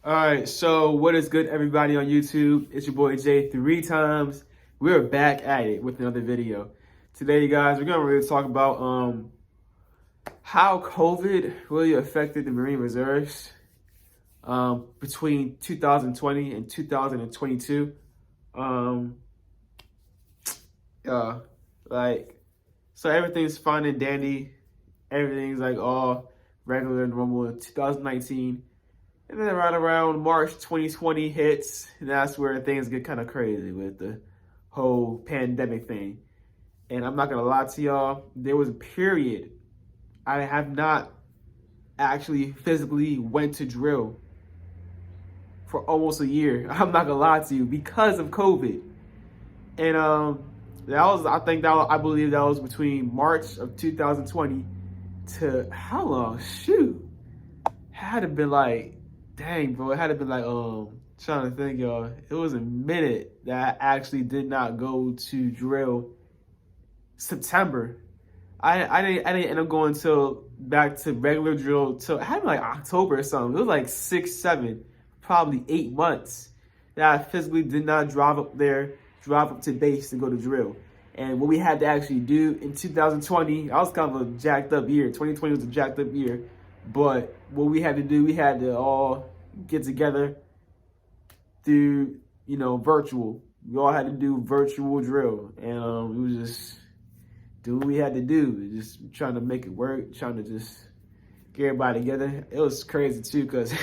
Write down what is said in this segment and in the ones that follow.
All right, so what is good, everybody on YouTube? It's your boy Jay 3 times. We're back at it with another video. Today, you guys, we're gonna really talk about how COVID really affected the Marine Reserves between 2020 and 2022. Um, uh, like, so everything's fine and dandy. Everything's like all regular and normal in 2019. And then right around March 2020 hits, and that's where things get kind of crazy with the whole pandemic thing. And I'm not gonna lie to y'all, there was a period I have not actually physically went to drill for almost a year. I'm not gonna lie to you because of COVID. And I believe that was between March of 2020 to how long? Shoot, had to been like, dang, bro, it had to been like, trying to think, y'all. It was a minute that I actually did not go to drill. September. I didn't end up going till back to regular drill till it had been like October or something. It was like 6, 7, probably 8 months that I physically did not drive up to base to go to drill. And what we had to actually do in 2020, I was kind of a jacked up year. 2020 was a jacked up year. But what we had to do, we had to all get together through, virtual. We all had to do virtual drill. And it was just do what we had to do. Just trying to make it work, trying to just get everybody together. It was crazy too, because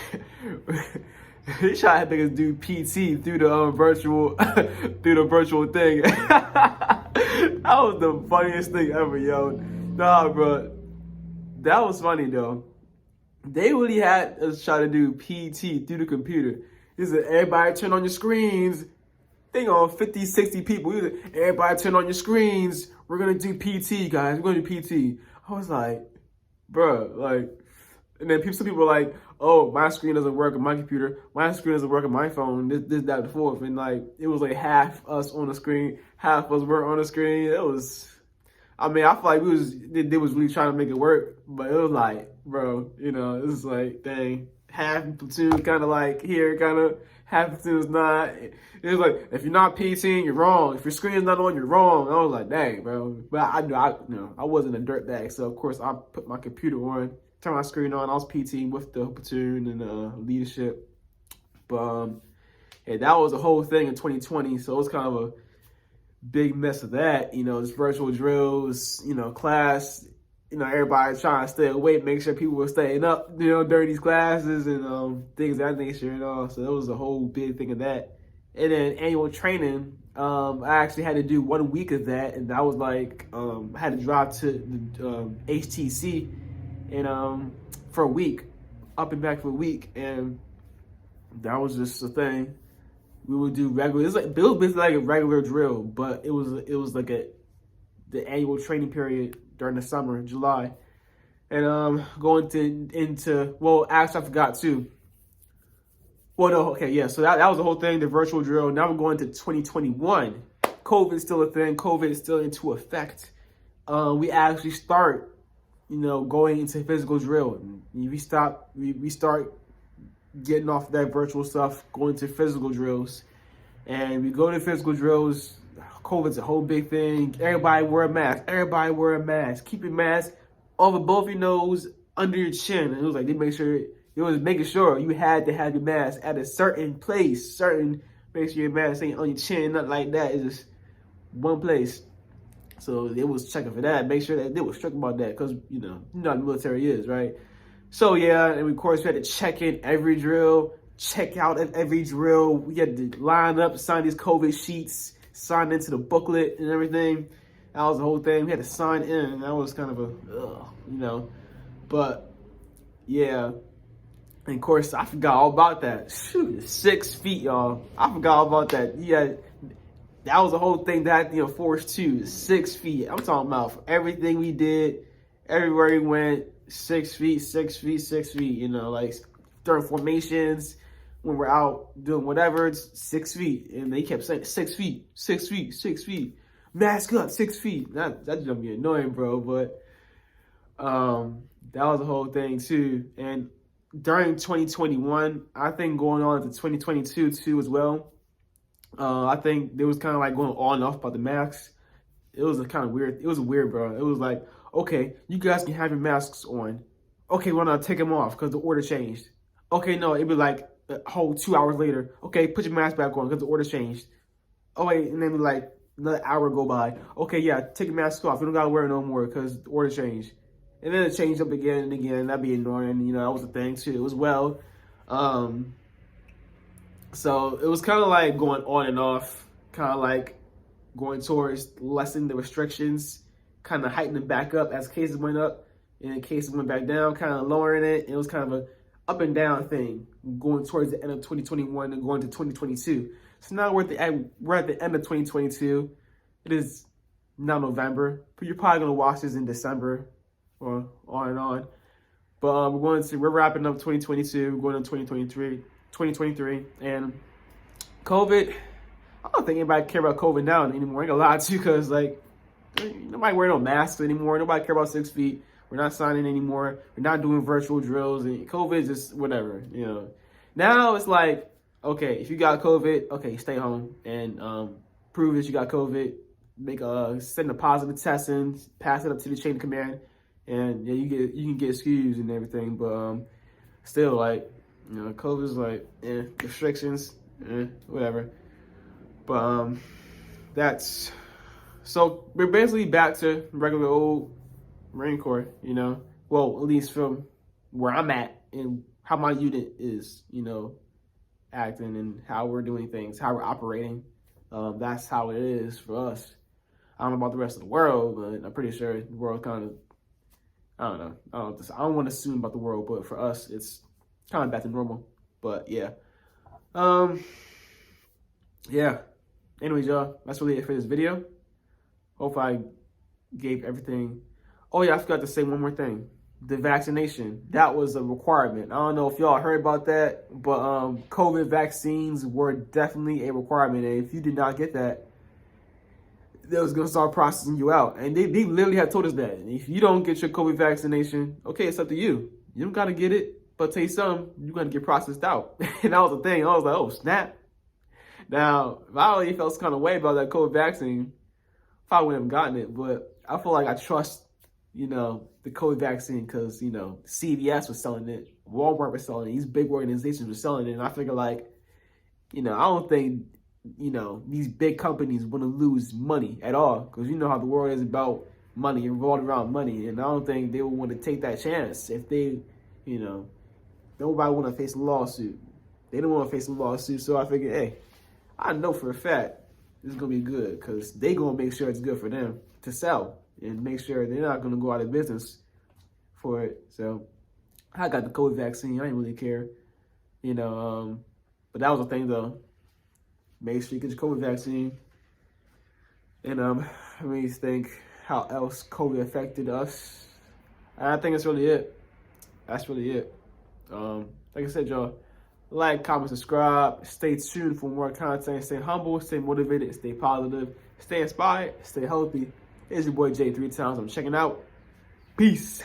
they tried to make us do PT through the virtual through the virtual thing. That was the funniest thing ever, yo. Nah, bro. That was funny though. They really had us try to do PT through the computer. He said, everybody turn on your screens. Think on 50, 60 people. He said, everybody turn on your screens. We're going to do PT, guys. We're going to do PT. I was like, bruh, like, and then some people were like, oh, my screen doesn't work on my computer. My screen doesn't work on my phone. This, that, and forth. And like, it was like half us on the screen, half us were on the screen. It was, I mean, I feel like they was really trying to make it work, but it was like, bro, it was like, dang, half platoon kind of like here, kind of half platoon's not. It was like, if you're not PTing, you're wrong. If your screen's not on, you're wrong. I was like, dang, bro. But I wasn't a dirtbag, so of course I put my computer on, turned my screen on. I was PTing with the platoon and leadership. But yeah, that was the whole thing in 2020. So it was kind of a big mess of that, just virtual drills, class, everybody trying to stay awake, make sure people were staying up, during these classes and things of that nature and all. So that was a whole big thing of that. And then annual training, I actually had to do 1 week of that, and that was like, I had to drive to the HTC and for a week, up and back for a week, and that was just the thing. We would do regular. It was basically like a regular drill, but it was like the annual training period during the summer, July, and going into well, actually I forgot too. Well, no, okay, yeah. So that was the whole thing, the virtual drill. Now we're going to 2021. COVID is still a thing. COVID is still into effect. We actually start, going into physical drill. We start getting off that virtual stuff, going to physical drills. And we go to physical drills. COVID's a whole big thing. Everybody wear a mask. Everybody wear a mask. Keep your mask over both your nose, under your chin. And it was like, it was making sure you had to have your mask at a certain place. Make sure your mask ain't on your chin, nothing like that. It's just one place. So they was checking for that. Make sure that they were strict about that, because, you know how the military is, right? So yeah, and of course we had to check in every drill, check out at every drill. We had to line up, sign these COVID sheets, sign into the booklet and everything. That was the whole thing. We had to sign in, and that was kind of But yeah, and of course I forgot all about that. Shoot, 6 feet, y'all. I forgot all about that. Yeah, that was the whole thing that forced too. 6 feet. I'm talking about for everything we did, everywhere we went. 6 feet, 6 feet, 6 feet, like during formations, when we're out doing whatever, it's 6 feet. And they kept saying 6 feet, 6 feet, 6 feet. Mask up, 6 feet. That's gonna be annoying, bro. But that was the whole thing too. And during 2021, I think going on to 2022 too as well. I think there was kind of like going on and off about the masks. It was a kind of weird. It was weird, bro. It was like, okay, you guys can have your masks on. Okay, well, now take them off because the order changed. Okay, no, it'd be like a whole 2 hours later. Okay, put your mask back on because the order changed. Oh wait, and then like another hour go by. Okay, yeah, take your mask off. You don't gotta wear it no more because the order changed. And then it changed up again and again. That'd be annoying. You know, that was the thing too as well. Um, so it was kind of like going on and off, kind of like going towards lessening the restrictions, kind of heightening back up as cases went up, and then cases went back down, kind of lowering it. It was kind of a up and down thing going towards the end of 2021 and going to 2022. So now we're at the end of 2022. It is now November, but you're probably gonna watch this in December or on and on. But we're wrapping up 2022, going into 2023, and COVID. I don't think anybody care about COVID now anymore. I ain't gonna lie to you, because like nobody wearing no masks anymore. Nobody care about 6 feet. We're not signing anymore. We're not doing virtual drills, and COVID is just whatever, you know. Now it's like, okay, if you got COVID, okay, stay home and prove that you got COVID. Send a positive test in, pass it up to the chain of command, and yeah, you can get excused and everything. But still, like, you know, COVID's like, restrictions, whatever. But that's so we're basically back to regular old Marine Corps, you know. Well, at least from where I'm at and how my unit is, you know, acting and how we're doing things, how we're operating. That's how it is for us. I don't know about the rest of the world, but I'm pretty sure the world kind of, I don't know. I don't want to assume about the world, but for us, it's kind of back to normal. But yeah. Yeah. Anyways, y'all, that's really it for this video. Hope I gave everything. Oh yeah, I forgot to say one more thing. The vaccination, that was a requirement. I don't know if y'all heard about that, but COVID vaccines were definitely a requirement. And if you did not get that, they was gonna start processing you out. And they literally had told us that. If you don't get your COVID vaccination, okay, it's up to you. You don't gotta get it, but tell you something, you're gonna get processed out. And that was the thing. I was like, oh snap. Now, if I already felt some kind of way about that COVID vaccine, I wouldn't have gotten it. But I feel like I trust, you know, the COVID vaccine because, you know, CVS was selling it, Walmart was selling it, these big organizations were selling it. And I figure, like, you know, I don't think, you know, these big companies want to lose money at all, because you know how the world is about money, revolved around money. And I don't think they would want to take that chance if they, you know, nobody want to face a lawsuit. They don't want to face a lawsuit. So I figured, hey, I know for a fact this is going to be good, because they going to make sure it's good for them to sell and make sure they're not going to go out of business for it. So I got the COVID vaccine. I didn't really care, you know, but that was the thing though. Make sure you get your COVID vaccine. And I mean, think how else COVID affected us. And I think that's really it. That's really it. Like I said, y'all, like, comment, subscribe. Stay tuned for more content. Stay humble, stay motivated, stay positive, stay inspired, stay healthy. It's your boy Jay 3 times. I'm checking out. Peace.